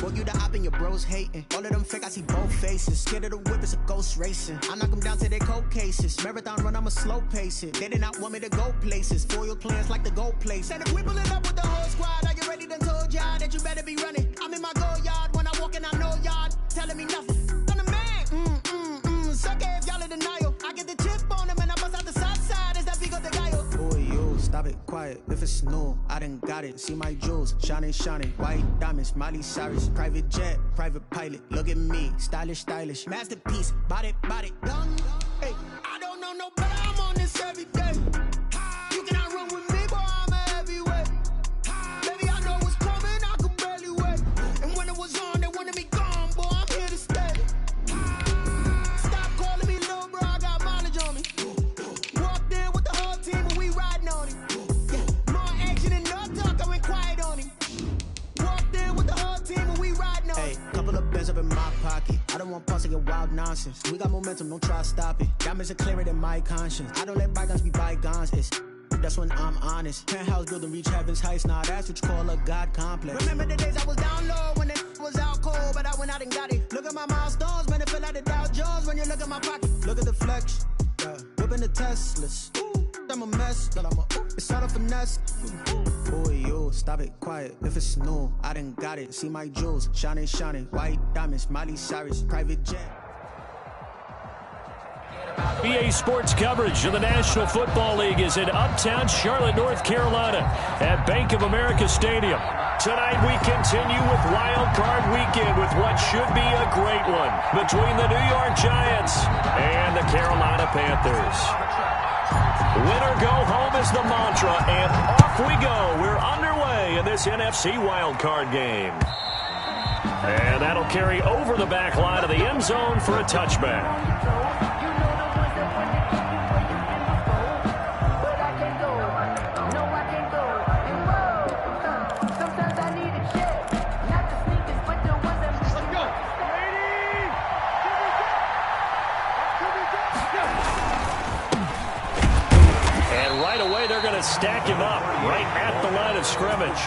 Boy, you the op and your bros hating. All of them fake, I see both faces. Scared of the whip, it's a ghost racing. I knock them down to their cold cases. Marathon run, I'ma slow pace it. They did not want me to go places. Foil plans like the gold place. And if we pulling up with the whole squad, are you ready? Done told y'all that you better be running. I'm in my go yard when I walk in, I know y'all telling me nothing. I'm the man. Sucker if y'all in denial. I get the chip on him and I bust out the south side. Is that Vigo de Gallo? Boy, you stop it, quiet. If it's new, I done got it. See my jewels, shining, white diamonds, Miley Cyrus, private jet, private pilot. Look at me, stylish, masterpiece, body, young. Hey, I don't know no better. I'm on this every day. You cannot run with me, boy. I'm a heavyweight. Baby, I know what's coming. I could barely wait. And when it was on, they wanted me gone, boy. I'm here to stay. Stop calling me little bro. I got mileage on me. Walked in with the whole team and we riding on him. Yeah, more action and no talk. I went quiet on him. Walked in with the whole team and we riding on him. Hey, couple of bands up in my pocket. I don't want pause to get wild nonsense. We got momentum, don't try to stop it. Diamonds are clearer than my conscience. I don't let bygones be bygones. That's when I'm honest. Penthouse building reach heaven's heights. Nah, that's what you call a God complex. Remember the days I was down low when it was out cold, but I went out and got it. Look at my milestones, man, it feel like the Dow Jones when you look at my pocket. Look at the flex, yeah. Whipping the Teslas. I'm a mess, but it's all a finesse. Boy, you stop it, quiet. If it's new, I done got it. See my jewels, shining, white diamonds, Miley Cyrus, private jet. EA Sports coverage of the National Football League is in uptown Charlotte, North Carolina at Bank of America Stadium. Tonight we continue with Wild Card Weekend with what should be a great one between the New York Giants and the Carolina Panthers. Winner go home is the mantra, and off we go. We're underway in this NFC Wild Card game. And that'll carry over the back line of the end zone for a touchback. Stack him up right at the line of scrimmage.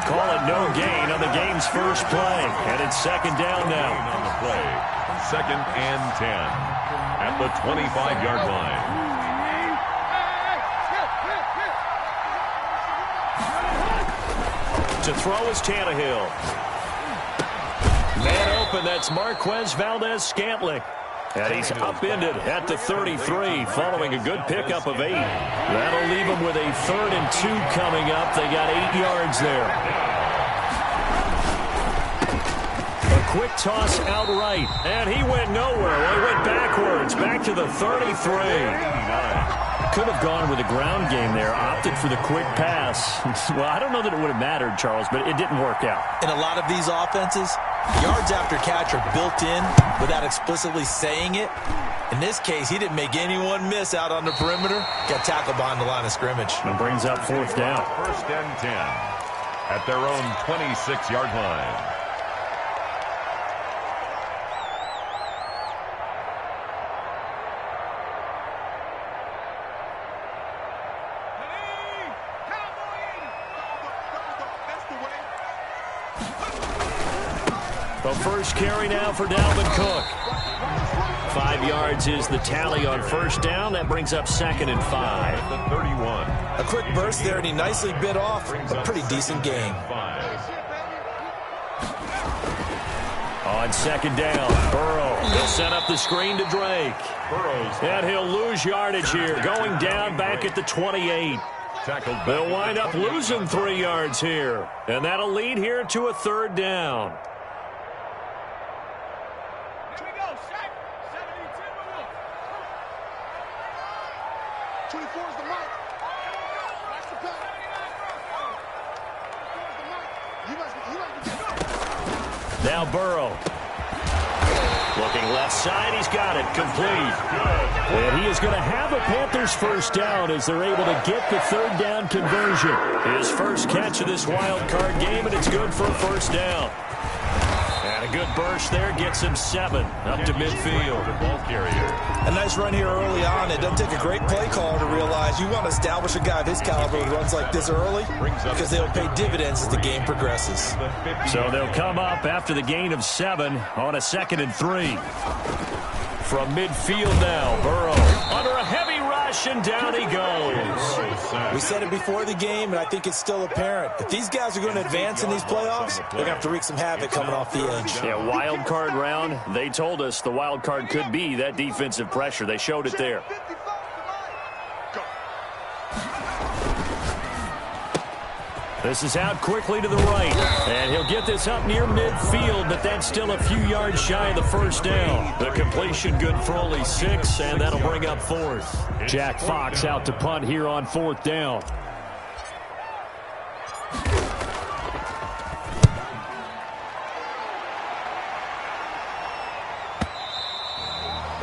Call it no gain on the game's first play. And it's second down now. On the play. Second and 10 at the 25-yard line. To throw is Tannehill. Man open, that's Marquez Valdez-Scantling. And he's upended at the 33 following a good pickup of 8. That'll leave him with a 3rd and 2 coming up. They got 8 yards there. A quick toss outright, and he went nowhere. Well, he went backwards, back to the 33. Could have gone with a ground game there, opted for the quick pass. Well, I don't know that it would have mattered, Charles, but it didn't work out. In a lot of these offenses, yards after catch are built in without explicitly saying it. In this case, he didn't make anyone miss out on the perimeter. Got tackled behind the line of scrimmage. And brings up 4th down. First and 10 at their own 26-yard line. The first carry now for Dalvin Cook. 5 yards is the tally on first down. That brings up 2nd and 5. The 31. A quick burst there, and he nicely bit off a pretty decent game. On 2nd down, Burrow. He'll set up the screen to Drake. And he'll lose yardage here, going down back at the 28. They'll wind up losing 3 yards here. And that'll lead here to a 3rd down. 24 is the mark. That's the pass. Now Burrow. Looking left side, he's got it, complete. And he is going to have a Panthers first down as they're able to get the 3rd down conversion. His first catch of this wild card game, and it's good for a first down. And a good burst there gets him 7 up to midfield. Ball carrier. A nice run here early on. It doesn't take a great play caller to realize you want to establish a guy of his caliber who runs like this early because they'll pay dividends as the game progresses. So they'll come up after the gain of 7 on a 2nd and 3. From midfield now, Burrow under a heavy rush, and down he goes. We said it before the game, and I think it's still apparent. If these guys are going to advance in these playoffs, they're going to have to wreak some havoc coming off the edge. Yeah, wild card round. They told us the wild card could be that defensive pressure. They showed it there. This is out quickly to the right, and he'll get this up near midfield, but that's still a few yards shy of the first down. The completion good for only 6, and that'll bring up 4th. Jack Fox out to punt here on 4th down.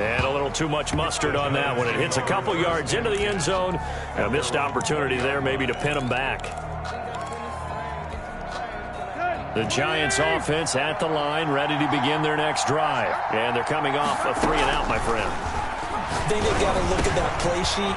And a little too much mustard on that one. It hits a couple yards into the end zone. A missed opportunity there maybe to pin him back. The Giants offense at the line, ready to begin their next drive. And they're coming off a 3-and-out, my friend. I think they got to look at that play sheet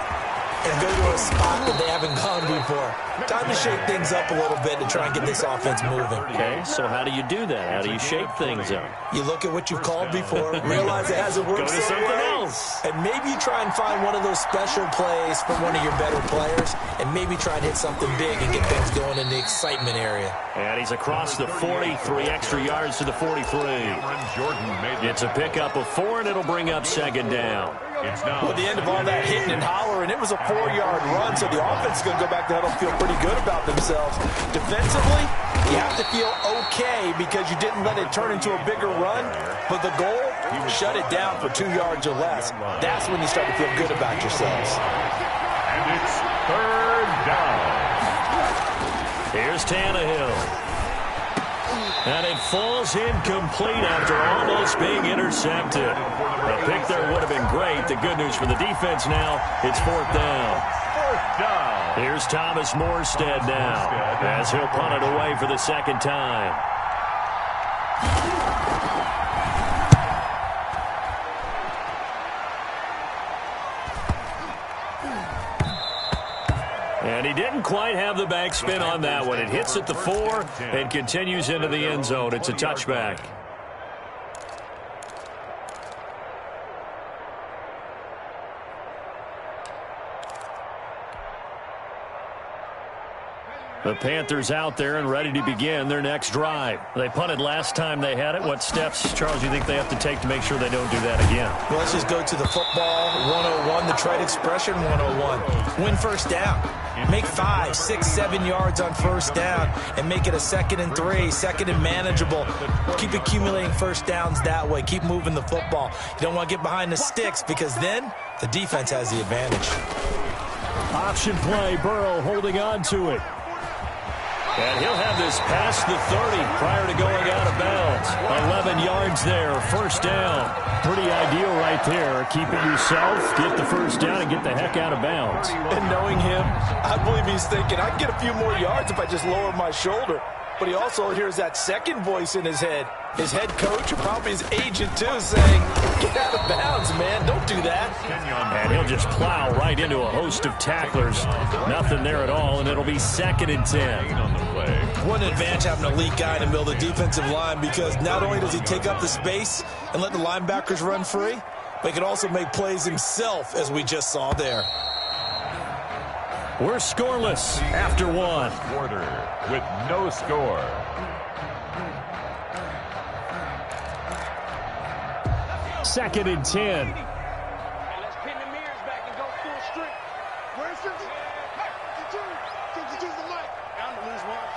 and go to a spot that they haven't gone before. Time to shake things up a little bit to try and get this offense moving. Okay, so how do you do that? How do you shake things up? You look at what you've called before, realize it hasn't worked Go to something else. and maybe you try and find one of those special plays from one of your better players, and maybe try and hit something big and get things going in the excitement area. And he's across the 40, 3 extra yards to the 43. It's a pickup of 4, and it'll bring up 2nd down. Well, at the end of all that hitting and hollering, it was a 4-yard run, so the offense is going to go back to huddle and feel pretty good about themselves. Defensively, you have to feel okay because you didn't let it turn into a bigger run, but the goal, shut it down for 2 yards or less. That's when you start to feel good about yourselves. And it's 3rd down. Here's Tannehill. And it falls incomplete after almost being intercepted. A pick there would have been great. The good news for the defense now, it's 4th down. 4th down. Here's Thomas Morstead now as he'll punt it away for the 2nd time. And he didn't quite have the backspin on that one. It hits at the 4 and continues into the end zone. It's a touchback. The Panthers out there and ready to begin their next drive. They punted last time they had it. What steps, Charles, do you think they have to take to make sure they don't do that again? Well, let's just go to the football 101, the trade expression 101. Win first down. Make 5, 6, 7 yards on first down and make it a 2nd and 3, 2nd and manageable. Keep accumulating first downs that way. Keep moving the football. You don't want to get behind the sticks because then the defense has the advantage. Option play, Burrow holding on to it. And he'll have this past the 30 prior to going out of bounds. 11 yards there, first down. Pretty ideal right there. Keep it yourself, get the first down, and get the heck out of bounds. And knowing him, I believe he's thinking, I can get a few more yards if I just lower my shoulder. But he also hears that second voice in his head. His head coach, or probably his agent too, saying, get out of bounds, man. Don't do that. And he'll just plow right into a host of tacklers. Nothing there at all, and it'll be 2nd and 10. What an advantage having an elite guy in the middle of the defensive line, because not only does he take up the space and let the linebackers run free, but he can also make plays himself, as we just saw there. We're scoreless after 1. Quarter with no score. Second and 10. Let's pin the mirrors back and go full strength. Where's this? Hey, 52. 52's the mic. I'm to lose one.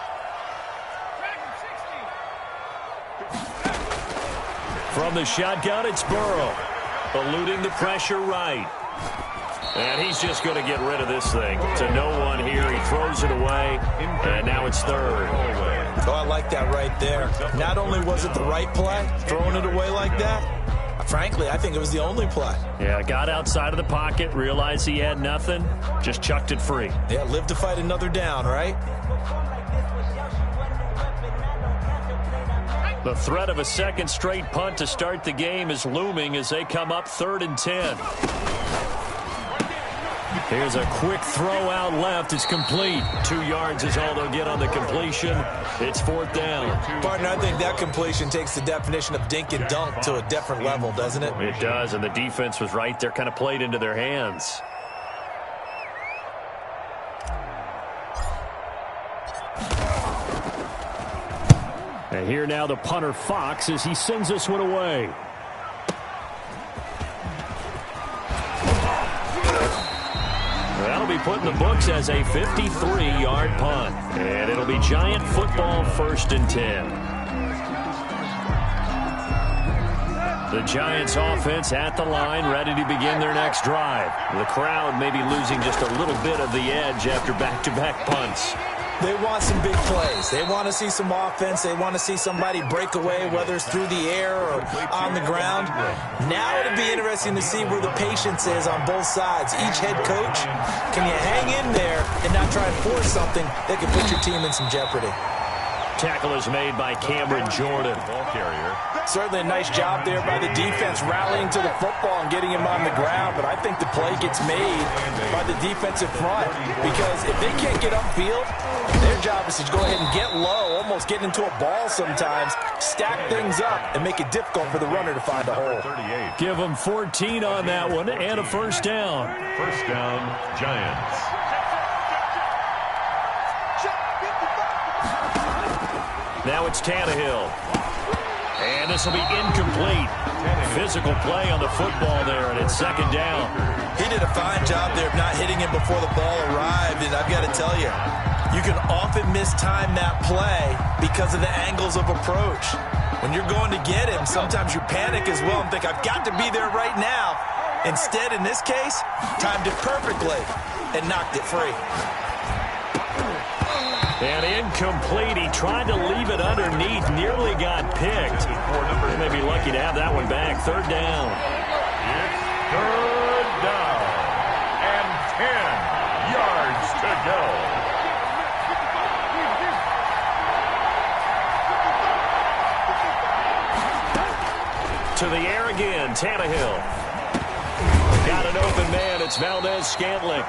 Track him 60. From the shotgun, it's Burrow. Eluding the pressure right. And he's just going to get rid of this thing. To no one here. He throws it away. And now it's 3rd. Oh, I like that right there. Not only was it the right play, throwing it away like that, frankly, I think it was the only play. Yeah, got outside of the pocket, realized he had nothing, just chucked it free. Yeah, live to fight another down, right? The threat of a second straight punt to start the game is looming as they come up 3rd and 10. Here's a quick throw out left. It's complete. 2 yards is all they'll get on the completion. It's 4th down. Partner, I think that completion takes the definition of dink and dunk to a different level, doesn't it? It does, and the defense was right there, kind of played into their hands. And here now the punter Fox as he sends this one away. That'll be put in the books as a 53-yard punt. And it'll be Giant football 1st and 10. The Giants offense at the line, ready to begin their next drive. The crowd may be losing just a little bit of the edge after back-to-back punts. They want some big plays. They want to see some offense. They want to see somebody break away, whether it's through the air or on the ground. Now it'll be interesting to see where the patience is on both sides. Each head coach, can you hang in there and not try and force something that could put your team in some jeopardy? Tackle is made by Cameron Jordan. Ball carrier. Certainly a nice job there by the defense rallying to the football and getting him on the ground, but I think the play gets made by the defensive front because if they can't get upfield, their job is to go ahead and get low, almost get into a ball sometimes, stack things up, and make it difficult for the runner to find a hole. 38. Give them 14 on that one and a 1st down. 1st down, Giants. Now it's Tannehill. And this will be incomplete. Physical play on the football there, and it's 2nd down. He did a fine job there of not hitting him before the ball arrived, and I've got to tell you, you can often mistime that play because of the angles of approach. When you're going to get him, sometimes you panic as well and think, I've got to be there right now. Instead, in this case, timed it perfectly and knocked it free. And incomplete. He tried to leave it underneath. Nearly got picked. They may be lucky to have that one back. 3rd down. It's 3rd down. And 10 yards to go. To the air again. Tannehill. Got an open man. It's Valdez-Scantling.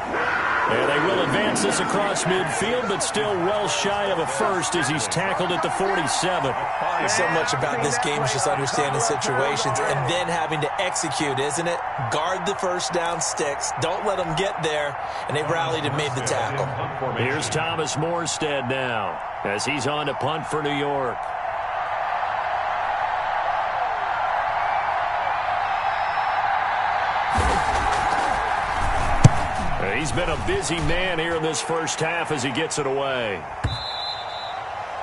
And they will advance this across midfield, but still well shy of a first as he's tackled at the 47. So much about this game is just understanding situations and then having to execute, isn't it? Guard the 1st down sticks. Don't let them get there. And they rallied and made the tackle. Here's Thomas Morstead now as he's on to punt for New York. He's been a busy man here in this 1st half as he gets it away.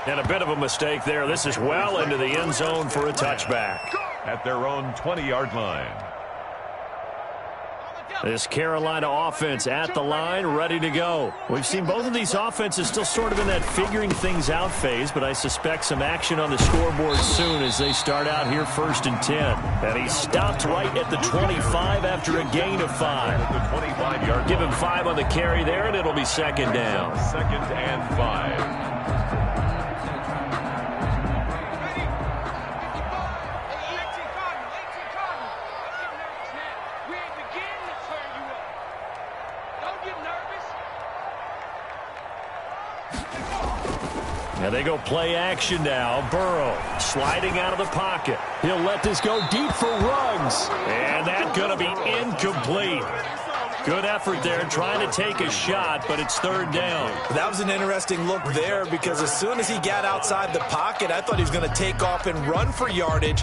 And a bit of a mistake there. This is well into the end zone for a touchback. At their own 20-yard line. This Carolina offense at the line, ready to go. We've seen both of these offenses still sort of in that figuring things out phase, but I suspect some action on the scoreboard soon as they start out here 1st and 10. And he stopped right at the 25 after a gain of 5. The 25-yard Give him 5 on the carry there, and it'll be 2nd down. 2nd and 5. Now they go play action now. Burrow sliding out of the pocket. He'll let this go deep for Ruggs. And that's going to be incomplete. Good effort there trying to take a shot, but it's 3rd down. That was an interesting look there because as soon as he got outside the pocket, I thought he was going to take off and run for yardage.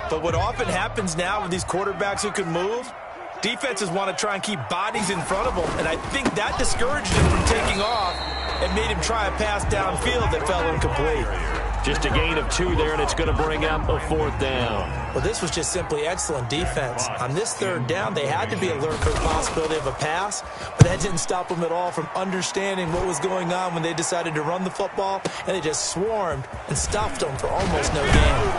But what often happens now with these quarterbacks who can move, defenses want to try and keep bodies in front of them, and I think that discouraged him from taking off and made him try a pass downfield that fell incomplete. Just a gain of 2 there, and it's going to bring up a 4th down. Well, this was just simply excellent defense. On this 3rd down, they had to be alert for the possibility of a pass, but that didn't stop them at all from understanding what was going on when they decided to run the football, and they just swarmed and stuffed them for almost no gain.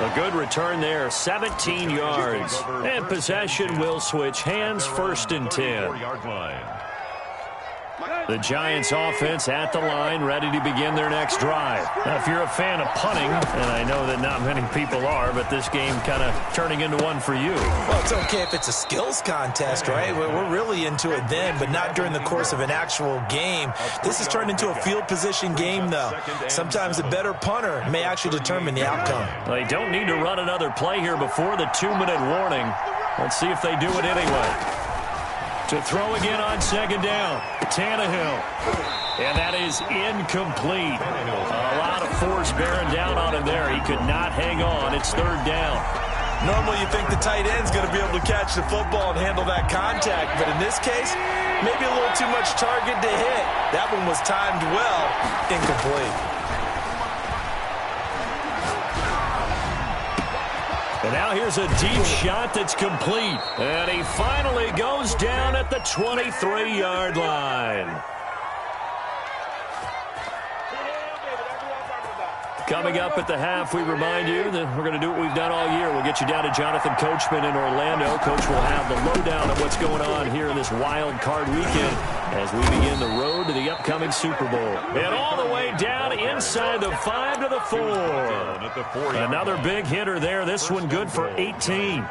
A good return there, 17 yards. And possession will switch hands, 1st and 10. 4-yard line. The Giants offense at the line, ready to begin their next drive. Now, if you're a fan of punting, and I know that not many people are, but this game kind of turning into one for you. Well, it's okay if it's a skills contest, right? We're really into it then, but not during the course of an actual game. This has turned into a field position game, though. Sometimes a better punter may actually determine the outcome. Well, they don't need to run another play here before the 2-minute warning. Let's see if they do it anyway. To throw again on second down, Tannehill. And that is incomplete. A lot of force bearing down on him there. He could not hang on. It's third down. Normally you think the tight end's going to be able to catch the football and handle that contact, but in this case, maybe a little too much target to hit. That one was timed well, incomplete. And now here's a deep shot that's complete. And he finally goes down at the 23-yard line. Coming up at the half, we remind you that we're going to do what we've done all year. We'll get you down to Jonathan Coachman in Orlando. Coach will have the lowdown of what's going on here in this wild card weekend as we begin the road to the upcoming Super Bowl. And all the way down inside the 5 to the 4. Another big hitter there. This one good for 18.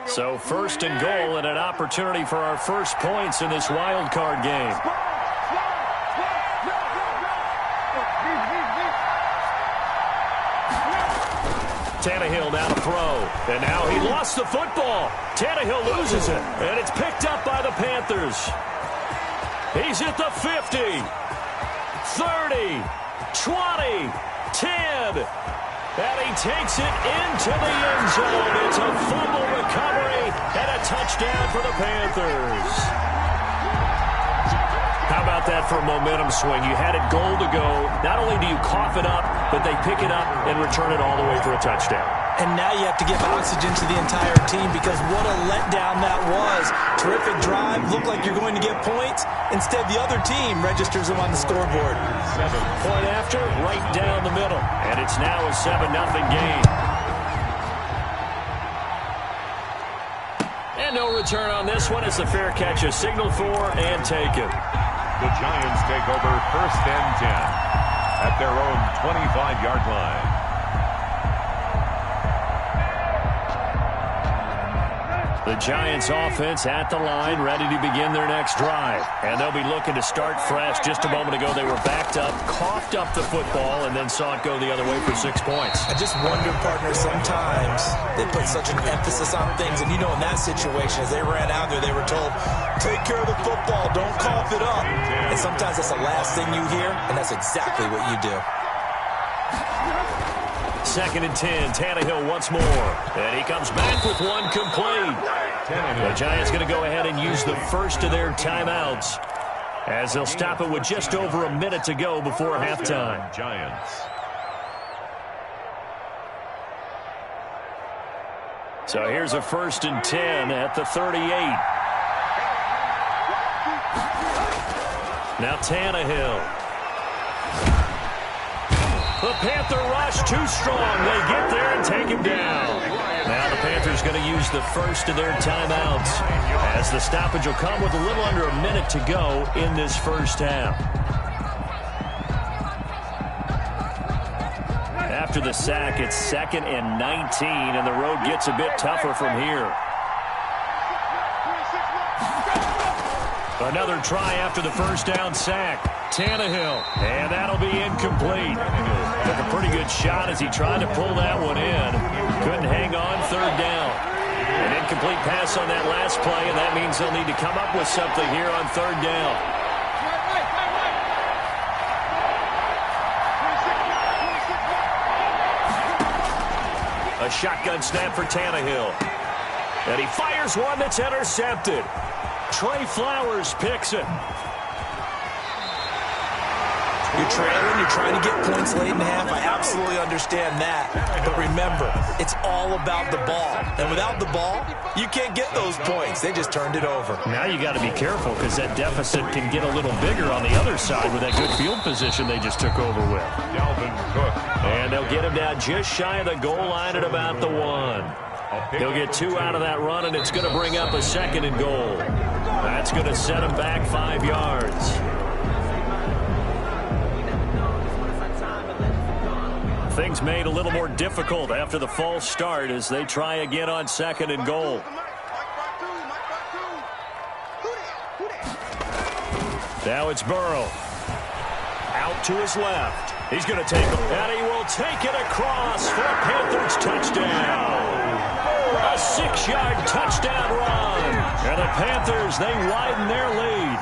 So first and goal and an opportunity for our first points in this wild card game. Tannehill now to throw. And now he lost the football. Tannehill loses it. And it's picked up by the Panthers. He's at the 50. 30. 20. 10. And he takes it into the end zone. It's a fumble recovery and a touchdown for the Panthers. How about that for a momentum swing? You had it goal to go. Not only do you cough it up, but they pick it up and return it all the way for a touchdown. And now you have to give oxygen to the entire team because what a letdown that was. Terrific drive. Looked like you're going to get points. Instead, the other team registers them on the scoreboard. Point after, right down the middle. And it's now a 7-0 game. And no return on this one. It's a fair catch, a signal for, and taken. The Giants take over first and 10 at their own 25-yard line. The Giants offense at the line, ready to begin their next drive. And they'll be looking to start fresh. Just a moment ago, they were backed up, coughed up the football, and then saw it go the other way for 6 points. I just wonder, partner, sometimes they put such an emphasis on things. And, you know, in that situation, as they ran out there, they were told, take care of the football, don't cough it up. And sometimes that's the last thing you hear, and that's exactly what you do. 2nd and 10, Tannehill once more. And he comes back with one complete. The Giants going to go ahead and use the first of their timeouts as they'll stop it with just over a minute to go before halftime. Giants. So here's a 1st and 10 at the 38. Now Tannehill. The Panther rush too strong. They get there and take him down. Now the Panthers going to use the first of their timeouts as the stoppage will come with a little under a minute to go in this first half. After the sack, it's 2nd and 19, and the road gets a bit tougher from here. Another try after the first down sack. Tannehill, and that'll be incomplete. Took a pretty good shot as he tried to pull that one in. Couldn't hang on, 3rd down. An incomplete pass on that last play, and that means they'll need to come up with something here on 3rd down. A shotgun snap for Tannehill. And he fires one that's intercepted. Trey Flowers picks it. You're trailing, you're trying to get points late in the half. I absolutely understand that. But remember, it's all about the ball. And without the ball, you can't get those points. They just turned it over. Now you got to be careful because that deficit can get a little bigger on the other side with that good field position they just took over with. Dalvin Cook. And they'll get him down just shy of the goal line at about the 1. He'll get 2 out of that run, and it's going to bring up a 2nd and goal. That's going to set him back 5 yards. Things made a little more difficult after the false start as they try again on 2nd and goal. Now it's Burrow. Out to his left. He's going to take it, and he will take it across for a Panthers touchdown. A 6-yard touchdown run. And the Panthers, they widen their lead.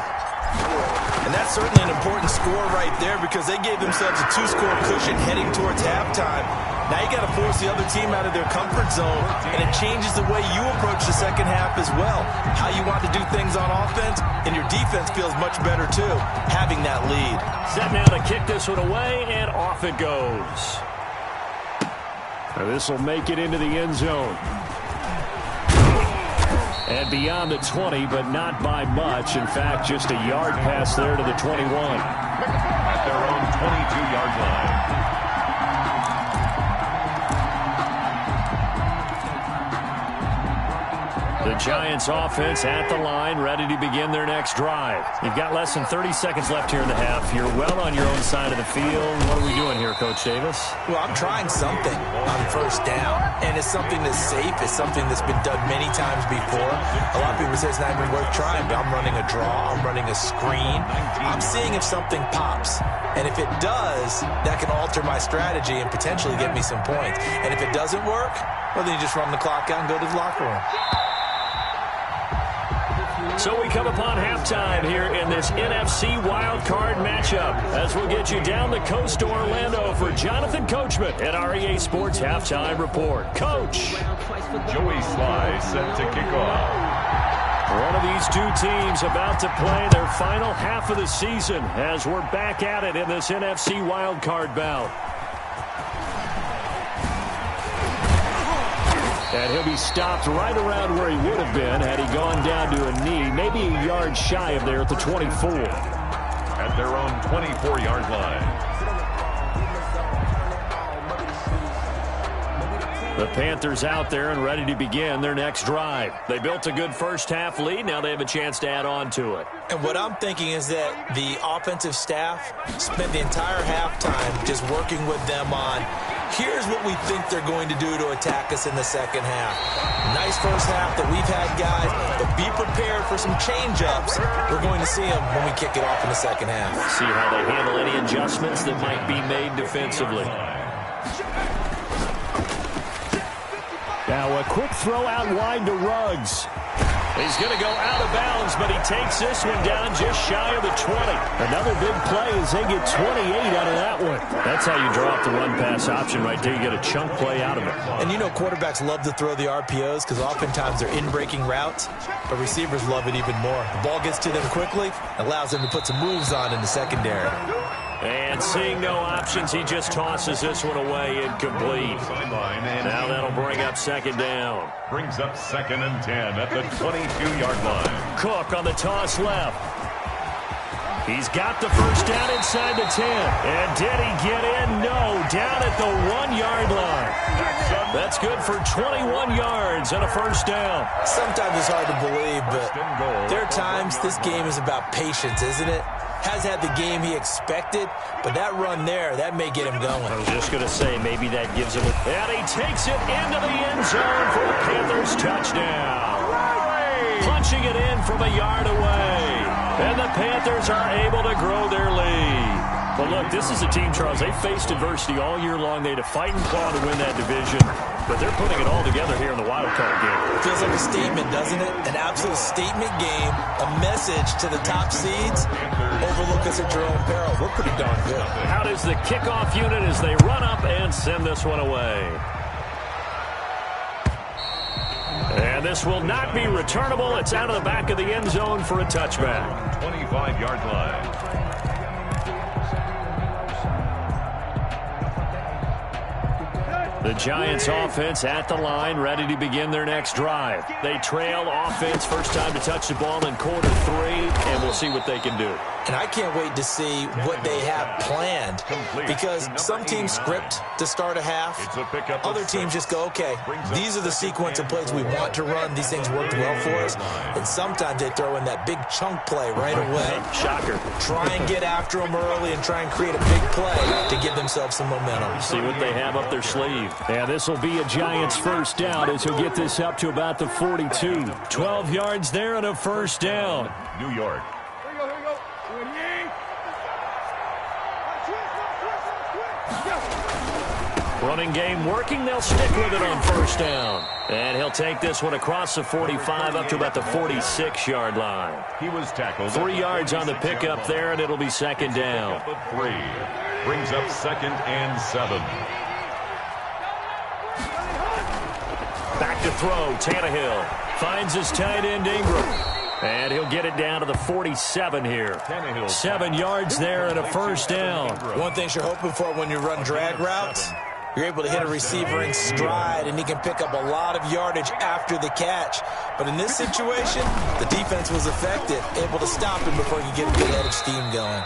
And that's certainly an important score right there because they gave themselves a 2-score cushion heading towards halftime. Now you got to force the other team out of their comfort zone, and it changes the way you approach the second half as well. How you want to do things on offense, and your defense feels much better too, having that lead. Set now to kick this one away, and off it goes. This will make it into the end zone. And beyond the 20, but not by much. In fact, just a yard pass there to the 21. At their own 22-yard line. The Giants offense at the line, ready to begin their next drive. You've got less than 30 seconds left here in the half. You're well on your own side of the field. What are we doing here, Coach Davis? Well, I'm trying something on 1st down, and it's something that's safe. It's something that's been done many times before. A lot of people say it's not even worth trying, but I'm running a draw. I'm running a screen. I'm seeing if something pops. And if it does, that can alter my strategy and potentially get me some points. And if it doesn't work, well, then you just run the clock out and go to the locker room. So we come upon halftime here in this NFC wildcard matchup as we'll get you down the coast to Orlando for Jonathan Coachman at our EA Sports Halftime Report. Coach. Joey Sly set to kick off. One of these two teams about to play their final half of the season as we're back at it in this NFC wildcard bout. And he'll be stopped right around where he would have been had he gone down to a knee, maybe a yard shy of there at the 24. At their own 24-yard line. The Panthers out there and ready to begin their next drive. They built a good first half lead. Now they have a chance to add on to it. And what I'm thinking is that the offensive staff spent the entire halftime just working with them on, here's what we think they're going to do to attack us in the second half. Nice first half that we've had, guys, but be prepared for some change-ups. We're going to see them when we kick it off in the second half. See how they handle any adjustments that might be made defensively. Now a quick throw out wide to Ruggs. He's going to go out of bounds, but he takes this one down just shy of the 20. Another big play as they get 28 out of that one. That's how you draw up the run-pass option right there. You get a chunk play out of it. And you know quarterbacks love to throw the RPOs because oftentimes they're in-breaking routes, but receivers love it even more. The ball gets to them quickly, allows them to put some moves on in the secondary. And seeing no options, he just tosses this one away incomplete. Now that'll bring up 2nd down. Brings up 2nd and 10 at the 22-yard line. Cook on the toss left. He's got the first down inside the 10. And did he get in? No, down at the 1-yard line. That's good for 21 yards and a first down. Sometimes it's hard to believe, but there are times this game is about patience, isn't it? Has had the game he expected, but that run there, that may get him going. I was just going to say, maybe that gives him a... And he takes it into the end zone for a Panthers touchdown. Punching it in from a yard away. And the Panthers are able to grow their lead. But look, this is a team, Charles, they faced adversity all year long. They had to fight and claw to win that division. But they're putting it all together here in the wild card game. It feels like a statement, doesn't it? An absolute statement game, a message to the top seeds. Overlook us at your own peril. We're pretty darn good. How does the kickoff unit as they run up and send this one away? And this will not be returnable. It's out of the back of the end zone for a touchback. 25-yard line. The Giants offense at the line, ready to begin their next drive. They trail offense, first time to touch the ball in quarter 3, and we'll see what they can do. And I can't wait to see what they have planned, because some teams script to start a half. Other teams just go, okay, these are the sequence of plays we want to run. These things worked well for us. And sometimes they throw in that big chunk play right away. Shocker. Try and get after them early and try and create a big play to give themselves some momentum. See what they have up their sleeve. And this will be a Giants first down as he'll get this up to about the 42. 12 yards there and a first down. New York. Running game working. They'll stick with it on first down. And he'll take this one across the 45 up to about the 46-yard line. He was tackled. 3 yards on the pickup there, and it'll be second down. 3. Brings up 2nd and 7. Back to throw. Tannehill finds his tight end Ingram. And he'll get it down to the 47 here. 7 yards there and a first down. One thing you're hoping for when you run drag routes, you're able to hit a receiver in stride, and he can pick up a lot of yardage after the catch. But in this situation, the defense was effective, able to stop him before he could get a good head of steam going.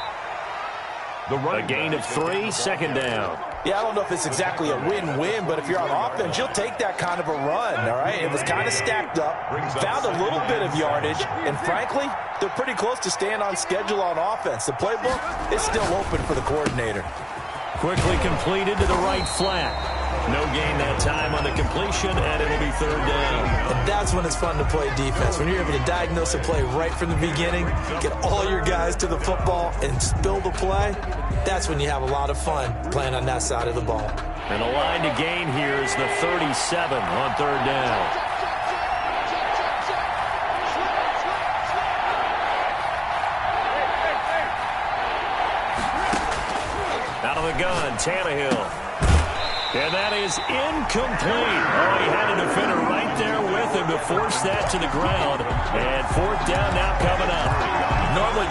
A gain of 3, second down. Yeah, I don't know if it's exactly a win-win, but if you're on offense, you'll take that kind of a run, all right? It was kind of stacked up, found a little bit of yardage, and frankly, they're pretty close to staying on schedule on offense. The playbook is still open for the coordinator. Quickly completed to the right flat. No gain that time on the completion, and it'll be third down. And that's when it's fun to play defense. When you're able to diagnose a play right from the beginning, get all your guys to the football, and spill the play, that's when you have a lot of fun playing on that side of the ball. And the line to gain here is the 37 on third down. Out of the gun, Tannehill. And that is incomplete. Oh, he had a defender right there with him to force that to the ground. And fourth down now coming up. Normally